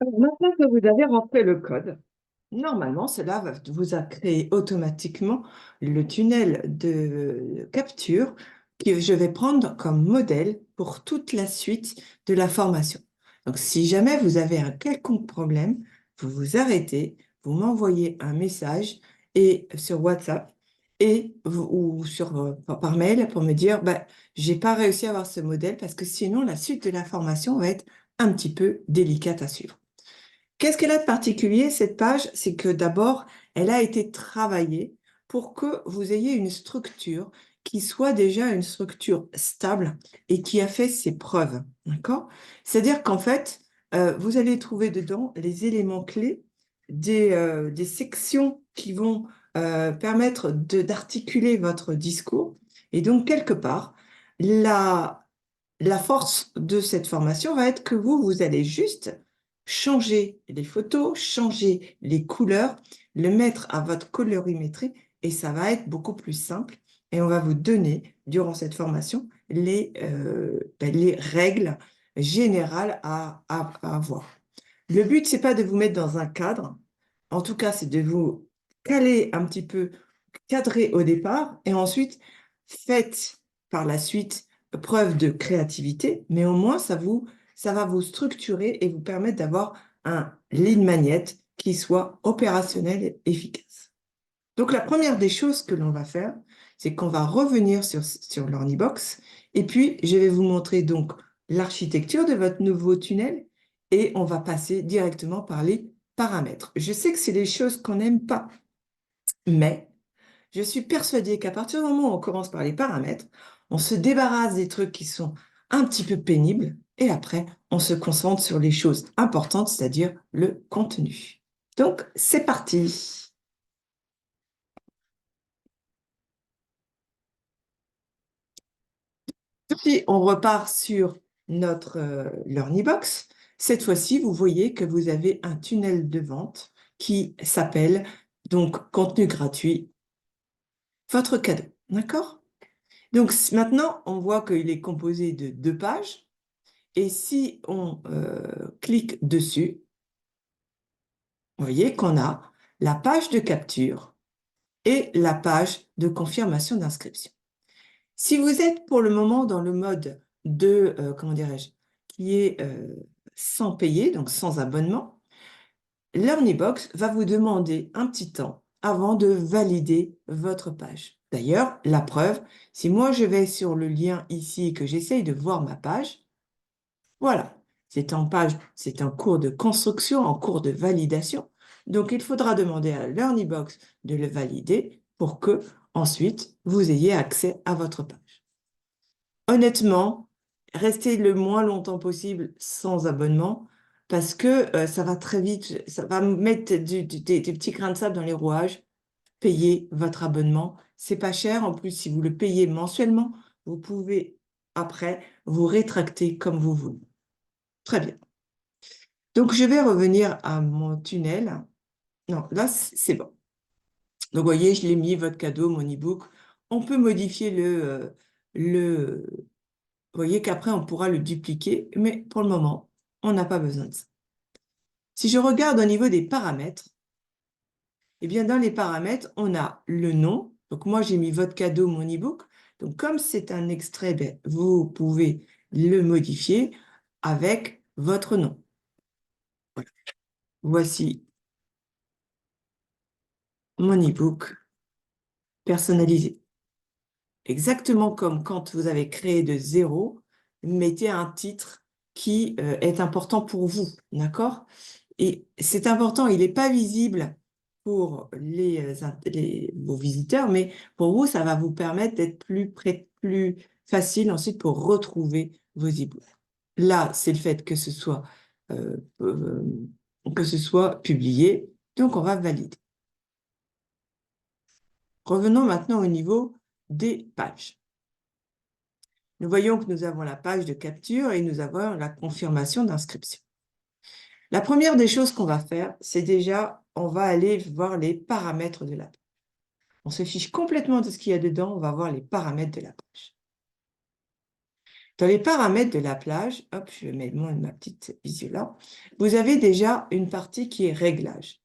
Alors, maintenant que vous avez rentré le code, normalement, cela va vous a créé automatiquement le tunnel de capture que je vais prendre comme modèle pour toute la suite de la formation. Donc, si jamais vous avez un quelconque problème, vous vous arrêtez, vous m'envoyez un message et sur WhatsApp ou par mail pour me dire, bah, j'ai pas réussi à avoir ce modèle parce que sinon, la suite de la formation va être un petit peu délicate à suivre. Qu'est-ce qu'elle a de particulier, cette page? C'est que d'abord, elle a été travaillée pour que vous ayez une structure qui soit déjà une structure stable et qui a fait ses preuves. D'accord? C'est-à-dire qu'en fait, vous allez trouver dedans les éléments clés des sections qui vont permettre d'articuler votre discours. Et donc, quelque part, la force de cette formation va être que vous allez juste changer les photos, changer les couleurs, le mettre à votre colorimétrie et ça va être beaucoup plus simple. Et on va vous donner, durant cette formation, les règles générales à avoir. Le but, c'est pas de vous mettre dans un cadre. En tout cas, c'est de vous caler un petit peu, cadrer au départ et ensuite, faites par la suite preuve de créativité, mais au moins, ça va vous structurer et vous permettre d'avoir un lead magnet qui soit opérationnel et efficace. Donc, la première des choses que l'on va faire, c'est qu'on va revenir sur l'Ornibox et puis je vais vous montrer donc l'architecture de votre nouveau tunnel et on va passer directement par les paramètres. Je sais que c'est des choses qu'on n'aime pas, mais je suis persuadée qu'à partir du moment où on commence par les paramètres, on se débarrasse des trucs qui sont un petit peu pénibles et après, on se concentre sur les choses importantes, c'est-à-dire le contenu. Donc, c'est parti. Puis, on repart sur notre Learnybox. Cette fois-ci, vous voyez que vous avez un tunnel de vente qui s'appelle donc contenu gratuit, votre cadeau. D'accord? Donc maintenant, on voit qu'il est composé de 2 pages. Et si on clique dessus, vous voyez qu'on a la page de capture et la page de confirmation d'inscription. Si vous êtes pour le moment dans le mode de, comment dirais-je, qui est sans payer, donc sans abonnement, l'Earnybox va vous demander un petit temps avant de valider votre page. D'ailleurs, la preuve, si moi je vais sur le lien ici et que j'essaye de voir ma page, voilà, c'est en cours de construction, en cours de validation. Donc, il faudra demander à l'Earnybox de le valider pour que ensuite vous ayez accès à votre page. Honnêtement, restez le moins longtemps possible sans abonnement parce que ça va très vite, ça va mettre des petits grains de sable dans les rouages. Payez votre abonnement. C'est pas cher. En plus, si vous le payez mensuellement, vous pouvez après vous rétracter comme vous voulez. Très bien. Donc, je vais revenir à mon tunnel. Non, là, c'est bon. Donc, vous voyez, je l'ai mis, votre cadeau, mon e-book. On peut modifier le. Vous voyez qu'après, on pourra le dupliquer, mais pour le moment, on n'a pas besoin de ça. Si je regarde au niveau des paramètres, eh bien, dans les paramètres, on a le nom. Donc, moi, j'ai mis votre cadeau, mon e-book. Donc, comme c'est un extrait, ben, vous pouvez le modifier avec votre nom. Voilà. Voici mon e-book personnalisé. Exactement comme quand vous avez créé de zéro, mettez un titre qui est important pour vous, d'accord? Et c'est important, il n'est pas visible pour vos visiteurs, mais pour vous, ça va vous permettre d'être plus facile ensuite pour retrouver vos e-books. Là, c'est le fait euh, euh, que ce soit publié, donc on va valider. Revenons maintenant au niveau des pages. Nous voyons que nous avons la page de capture et nous avons la confirmation d'inscription. La première des choses qu'on va faire, c'est déjà, on va aller voir les paramètres de la page. On se fiche complètement de ce qu'il y a dedans, on va voir les paramètres de la page. Dans les paramètres de la plage, hop, je mets ma petite visu là, vous avez déjà une partie qui est réglage.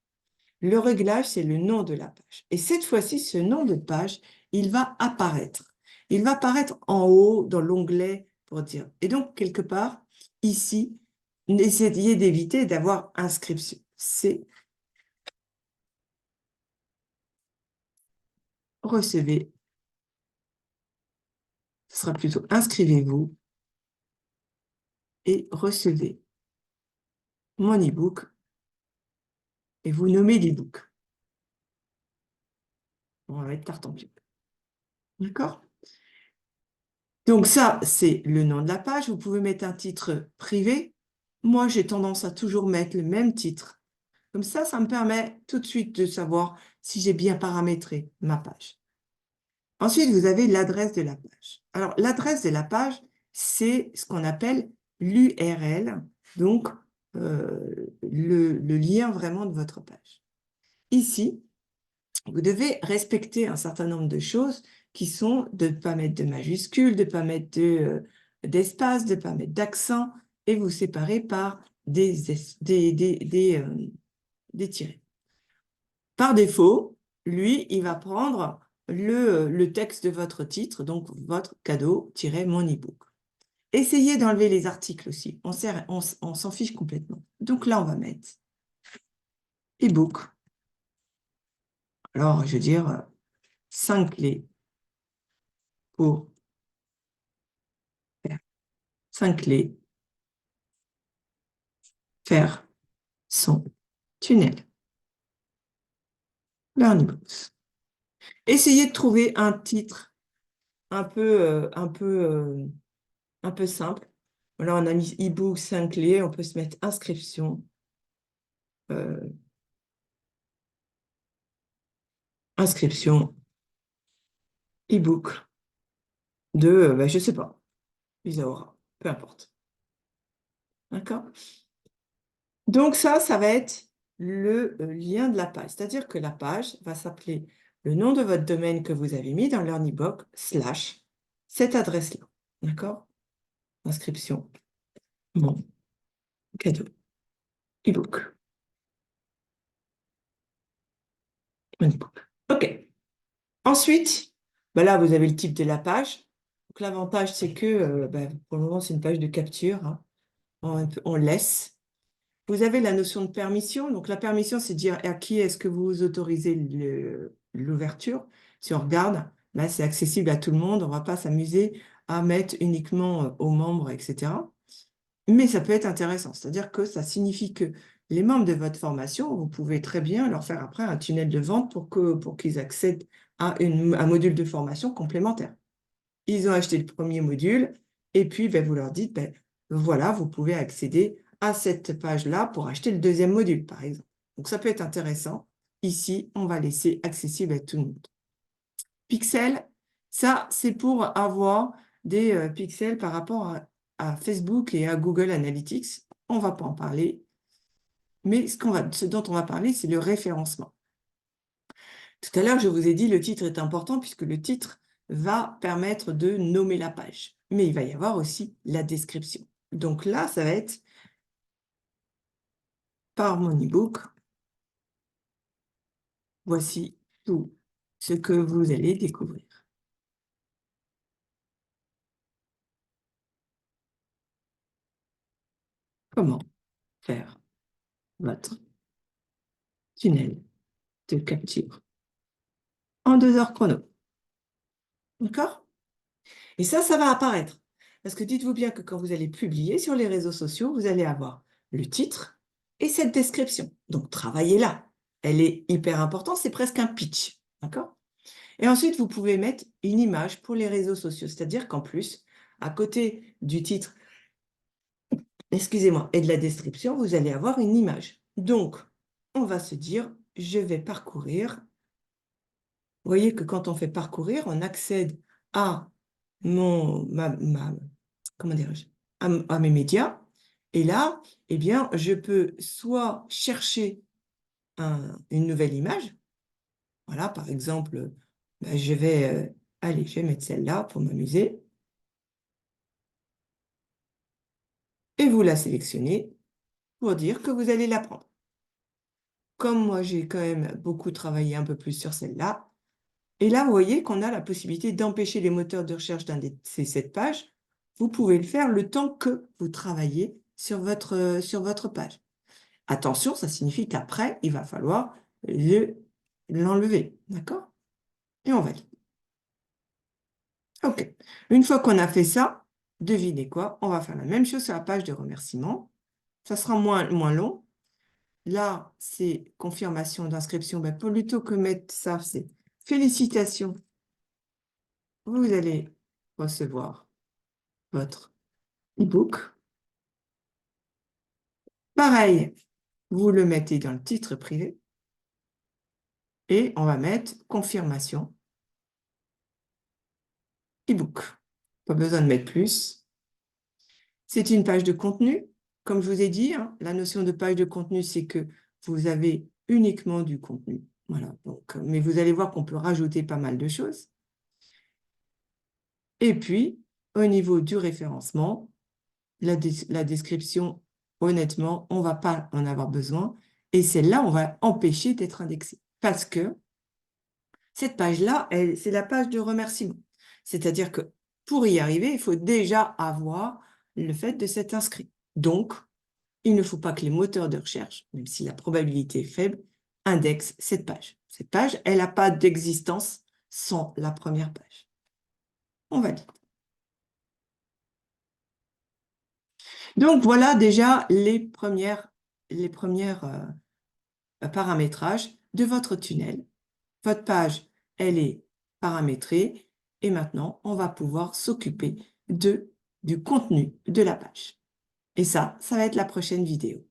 Le réglage, c'est le nom de la page. Et cette fois-ci, ce nom de page, il va apparaître. Il va apparaître en haut dans l'onglet pour dire. Et donc, quelque part, ici, essayez d'éviter d'avoir inscription. C'est recevez. Ce sera plutôt inscrivez-vous et recevez mon e-book et vous nommez l'e-book. On va mettre Tartampion. D'accord? Donc ça, c'est le nom de la page. Vous pouvez mettre un titre privé. Moi, j'ai tendance à toujours mettre le même titre. Comme ça me permet tout de suite de savoir si j'ai bien paramétré ma page. Ensuite, vous avez l'adresse de la page. Alors, l'adresse de la page, c'est ce qu'on appelle l'URL, donc le lien vraiment de votre page. Ici, vous devez respecter un certain nombre de choses qui sont de ne pas mettre de majuscules, de ne pas mettre d'espace, de ne pas mettre d'accent, et vous séparer par des tirets. Par défaut, lui, il va prendre le texte de votre titre, donc votre cadeau-mon e-book. Essayez d'enlever les articles aussi, on s'en fiche complètement. Donc là, on va mettre e-book. Alors, je veux dire, 5 clés pour faire 5 clés, faire son tunnel. Learning Books. Essayez de trouver un titre un peu simple. Voilà, on a mis e-book 5 clés, on peut se mettre inscription. Inscription, e-book de, je ne sais pas, Isaura, peu importe. D'accord? Donc ça va être le lien de la page. C'est-à-dire que la page va s'appeler le nom de votre domaine que vous avez mis dans LearnyBook / cette adresse-là. D'accord? Inscription, mon cadeau, e-book. OK. Ensuite, là, vous avez le type de la page. Donc, l'avantage, c'est que pour le moment, c'est une page de capture. Hein. On laisse. Vous avez la notion de permission. Donc, la permission, c'est dire à qui est-ce que vous autorisez l'ouverture. Si on regarde, là, c'est accessible à tout le monde. On ne va pas s'amuser à mettre uniquement aux membres, etc. Mais ça peut être intéressant. C'est-à-dire que ça signifie que les membres de votre formation, vous pouvez très bien leur faire après un tunnel de vente pour qu'ils accèdent à un module de formation complémentaire. Ils ont acheté le premier module et puis vous leur dites, voilà, vous pouvez accéder à cette page-là pour acheter le deuxième module, par exemple. Donc, ça peut être intéressant. Ici, on va laisser accessible à tout le monde. Pixel, ça, c'est pour avoir des pixels par rapport à Facebook et à Google Analytics. On ne va pas en parler. Mais ce dont on va parler, c'est le référencement. Tout à l'heure, je vous ai dit le titre est important puisque le titre va permettre de nommer la page. Mais il va y avoir aussi la description. Donc là, ça va être par mon e-book. Voici tout ce que vous allez découvrir. Comment faire votre tunnel de capture en 2 heures chrono. D'accord? Et ça va apparaître. Parce que dites-vous bien que quand vous allez publier sur les réseaux sociaux, vous allez avoir le titre et cette description. Donc, travaillez-la. Elle est hyper importante, c'est presque un pitch. D'accord? Et ensuite, vous pouvez mettre une image pour les réseaux sociaux. C'est-à-dire qu'en plus, à côté du titre, excusez-moi, et de la description, vous allez avoir une image. Donc, on va se dire, je vais parcourir. Vous voyez que quand on fait parcourir, on accède à comment dirais-je, à mes médias. Et là, eh bien, je peux soit chercher une nouvelle image. Voilà, par exemple, je vais mettre celle-là pour m'amuser. et vous la sélectionnez pour dire que vous allez la prendre. Comme moi, j'ai quand même beaucoup travaillé un peu plus sur celle-là, et là, vous voyez qu'on a la possibilité d'empêcher les moteurs de recherche d'indexer cette page. Vous pouvez le faire le temps que vous travaillez sur votre page. Attention, ça signifie qu'après, il va falloir l'enlever. D'accord? Et on valide. OK. Une fois qu'on a fait ça, devinez quoi? On va faire la même chose sur la page de remerciement. Ça sera moins long. Là, c'est confirmation d'inscription. Ben, plutôt que mettre ça, c'est félicitations. Vous allez recevoir votre e-book. Pareil, vous le mettez dans le titre privé et on va mettre confirmation e-book. Pas besoin de mettre plus. C'est une page de contenu. Comme je vous ai dit, hein, la notion de page de contenu, c'est que vous avez uniquement du contenu. Voilà. Donc, mais vous allez voir qu'on peut rajouter pas mal de choses. Et puis, au niveau du référencement, la description, honnêtement, on ne va pas en avoir besoin. Et celle-là, on va empêcher d'être indexée. Parce que cette page-là, c'est la page de remerciement. C'est-à-dire que pour y arriver, il faut déjà avoir le fait de s'être inscrit. Donc, il ne faut pas que les moteurs de recherche, même si la probabilité est faible, indexent cette page. Cette page, elle n'a pas d'existence sans la première page. On valide. Donc, voilà déjà les premières paramétrages de votre tunnel. Votre page, elle est paramétrée et maintenant, on va pouvoir s'occuper du contenu de la page. Et ça va être la prochaine vidéo.